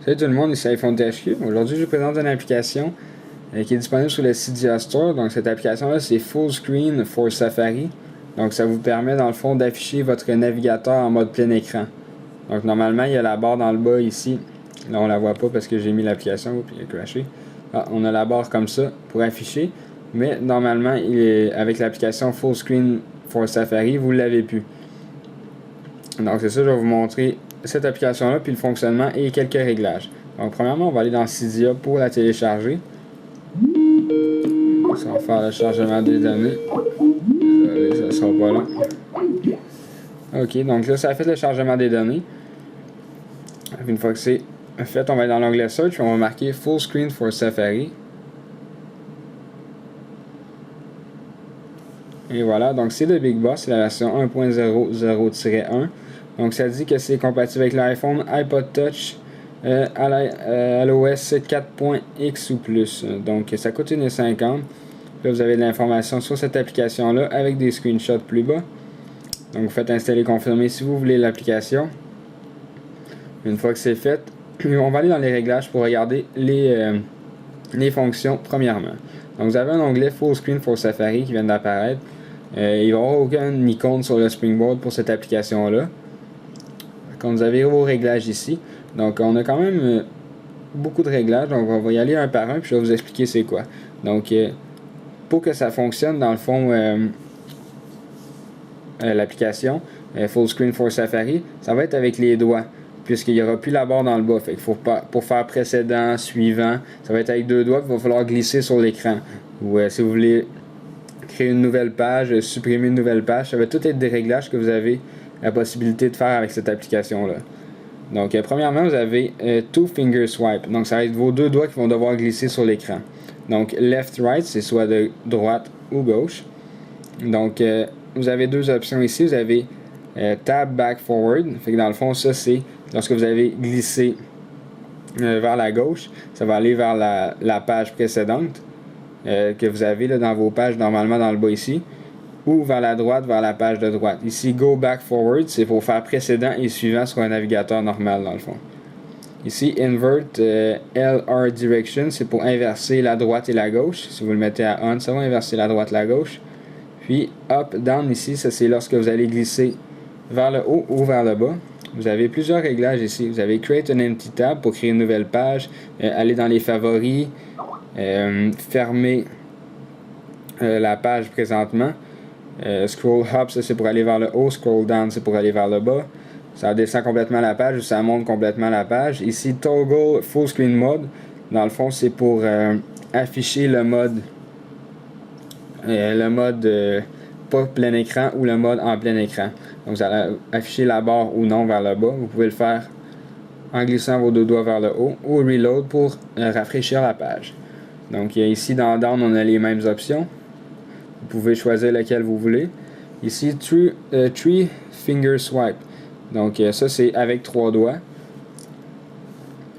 Salut tout le monde, ici iPhone THQ. Aujourd'hui, je vous présente une application qui est disponible sur le Cydia Store. Donc, cette application-là, c'est Full Screen for Safari. Donc, ça vous permet, dans le fond, d'afficher votre navigateur en mode plein écran. Donc, normalement, il y a la barre dans le bas ici. Là, on la voit pas parce que j'ai mis l'application et il a crashé. Ah, on a la barre comme ça pour afficher. Mais normalement, avec l'application Full Screen for Safari, vous ne l'avez plus. Donc, c'est ça, je vais vous montrer cette application-là, puis le fonctionnement et quelques réglages. Donc, premièrement, on va aller dans Cydia pour la télécharger. Ça va faire le chargement des données. Désolé, ça ne sera pas là. Ok, donc là, ça a fait le chargement des données. Une fois que c'est fait, on va aller dans l'onglet Search, puis on va marquer Full Screen for Safari. Et voilà, donc c'est le Big Boss, c'est la version 1.00-1. Donc ça dit que c'est compatible avec l'iPhone, iPod Touch, à l'OS 4.x ou plus. Donc ça coûte 1,50$. Là vous avez de l'information sur cette application-là avec des screenshots plus bas. Donc vous faites installer confirmer si vous voulez l'application. Une fois que c'est fait, on va aller dans les réglages pour regarder les fonctions premièrement. Donc vous avez un onglet Full Screen for Safari qui vient d'apparaître. Il va n'y avoir aucune icône sur le Springboard pour cette application-là. Quand vous avez vos réglages ici, donc on a quand même beaucoup de réglages, donc on va y aller un par un, puis je vais vous expliquer c'est quoi. Donc pour que ça fonctionne, dans le fond, l'application Full Screen for Safari, ça va être avec les doigts, puisqu'il n'y aura plus la barre dans le bas. Fait qu'il faut pas, pour faire précédent, suivant, ça va être avec deux doigts, puis il va falloir glisser sur l'écran. Ou si vous voulez créer une nouvelle page, supprimer une nouvelle page, ça va tout être des réglages que vous avez la possibilité de faire avec cette application-là. Donc, premièrement, vous avez Two Finger Swipe. Donc, ça va être vos deux doigts qui vont devoir glisser sur l'écran. Donc, Left-Right, c'est soit de droite ou gauche. Donc, vous avez deux options ici. Vous avez Tab Back Forward. Fait que dans le fond, ça, c'est lorsque vous avez glissé vers la gauche, ça va aller vers la page précédente que vous avez là, dans vos pages, normalement dans le bas ici. Ou vers la droite, vers la page de droite. Ici, Go Back Forward, c'est pour faire précédent et suivant sur un navigateur normal dans le fond. Ici, Invert LR Direction, c'est pour inverser la droite et la gauche. Si vous le mettez à On, ça va inverser la droite et la gauche. Puis, Up, Down, ici, ça c'est lorsque vous allez glisser vers le haut ou vers le bas. Vous avez plusieurs réglages ici. Vous avez Create an Empty Tab pour créer une nouvelle page, aller dans les favoris, fermer la page présentement. Scroll Up, ça c'est pour aller vers le haut. Scroll Down, c'est pour aller vers le bas. Ça descend complètement la page ou ça monte complètement la page. Ici, Toggle Full Screen Mode. Dans le fond, c'est pour afficher le mode pas plein écran ou le mode en plein écran. Donc, vous allez afficher la barre ou non vers le bas. Vous pouvez le faire en glissant vos deux doigts vers le haut ou Reload pour rafraîchir la page. Donc, ici dans Down, on a les mêmes options. Vous pouvez choisir lequel vous voulez. Ici, Three Finger Swipe. Donc, ça, c'est avec trois doigts.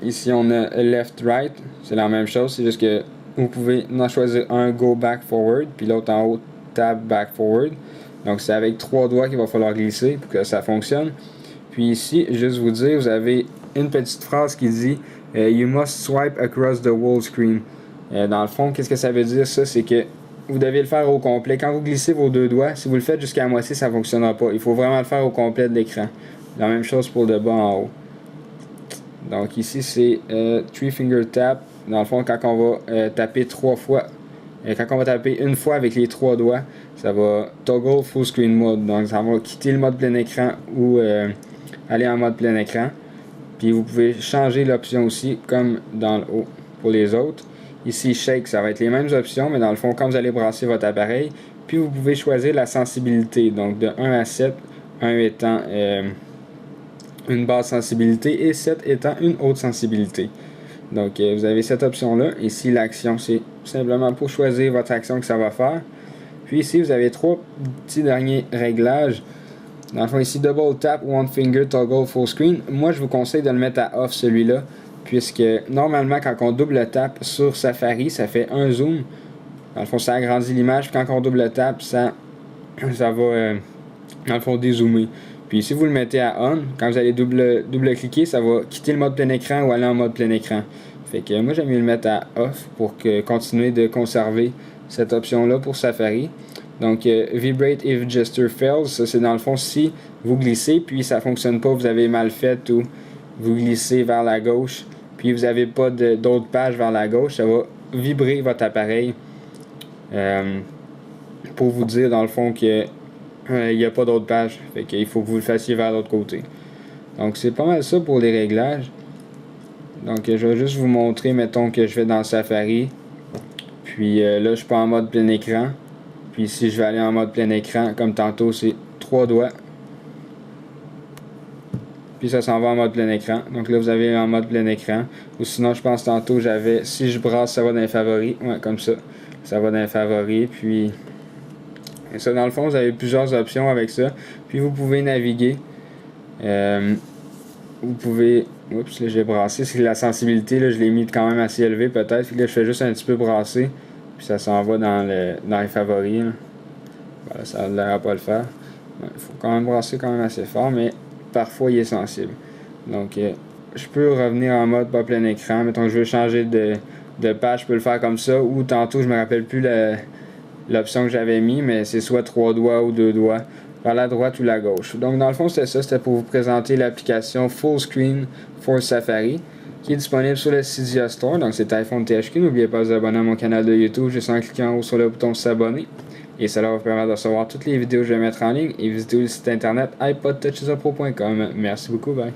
Ici, on a Left-Right. C'est la même chose. C'est juste que vous pouvez en choisir un Go Back Forward, puis l'autre en haut, Tab Back Forward. Donc, c'est avec trois doigts qu'il va falloir glisser pour que ça fonctionne. Puis ici, juste vous dire, vous avez une petite phrase qui dit You must swipe across the whole screen. Dans le fond, qu'est-ce que ça veut dire, ça? C'est que vous devez le faire au complet. Quand vous glissez vos deux doigts, si vous le faites jusqu'à la moitié, ça ne fonctionnera pas. Il faut vraiment le faire au complet de l'écran. La même chose pour le bas en haut. Donc ici, c'est Three Finger Tap. Dans le fond, quand on va taper trois fois, quand on va taper une fois avec les trois doigts, ça va Toggle Full Screen Mode. Donc ça va quitter le mode plein écran ou aller en mode plein écran. Puis vous pouvez changer l'option aussi, comme dans le haut pour les autres. Ici, Shake, ça va être les mêmes options, mais dans le fond, quand vous allez brasser votre appareil, puis vous pouvez choisir la sensibilité, donc de 1 à 7, 1 étant une basse sensibilité et 7 étant une haute sensibilité. Donc, vous avez cette option-là. Ici, l'action, c'est simplement pour choisir votre action que ça va faire. Puis ici, vous avez trois petits derniers réglages. Dans le fond, ici, Double Tap, One Finger, Toggle Full Screen. Moi, je vous conseille de le mettre à off, celui-là. Puisque normalement, quand on double tape sur Safari, ça fait un zoom. Dans le fond, ça agrandit l'image. Puis quand on double tape, ça va, dans le fond, dézoomer. Puis si vous le mettez à on, quand vous allez double-cliquer, ça va quitter le mode plein écran ou aller en mode plein écran. Fait que moi j'aime mieux le mettre à off pour continuer de conserver cette option-là pour Safari. Donc Vibrate if gesture fails, ça c'est dans le fond si vous glissez puis ça fonctionne pas, vous avez mal fait ou vous glissez vers la gauche puis vous n'avez pas d'autres pages vers la gauche, ça va vibrer votre appareil pour vous dire dans le fond que il n'y a pas d'autres pages. Fait qu'il faut que vous le fassiez vers l'autre côté. Donc c'est pas mal ça pour les réglages. Donc je vais juste vous montrer, mettons que je vais dans Safari. Puis là je suis pas en mode plein écran. Puis si je vais aller en mode plein écran, comme tantôt, c'est 3 doigts. Puis ça s'en va en mode plein écran. Donc là vous avez en mode plein écran. Ou sinon je pense tantôt j'avais, si je brasse ça va dans les favoris. Ouais, comme ça. Ça va dans les favoris. Puis et ça dans le fond vous avez plusieurs options avec ça. Puis vous pouvez naviguer. Vous pouvez. Oups, là j'ai brassé. C'est la sensibilité, là, je l'ai mis quand même assez élevé peut-être. Puis là je fais juste un petit peu brasser. Puis ça s'en va dans les favoris. Voilà, ça a l'air à pas le faire. Il faut quand même brasser quand même assez fort, mais parfois il est sensible. Donc je peux revenir en mode pas plein écran. Mettons que je veux changer de page, je peux le faire comme ça. Ou tantôt je me rappelle plus l'option que j'avais mis, mais c'est soit 3 doigts ou 2 doigts. Vers la droite ou la gauche. Donc dans le fond c'était ça, c'était pour vous présenter l'application Fullscreen for Safari qui est disponible sur le Cydia Store, donc c'est iPhone THQ. N'oubliez pas de vous abonner à mon canal de YouTube juste en cliquant en haut sur le bouton s'abonner. Et cela va vous permettre de recevoir toutes les vidéos que je vais mettre en ligne et visiter le site internet iPodTouchesAPro.com. Merci beaucoup, bye.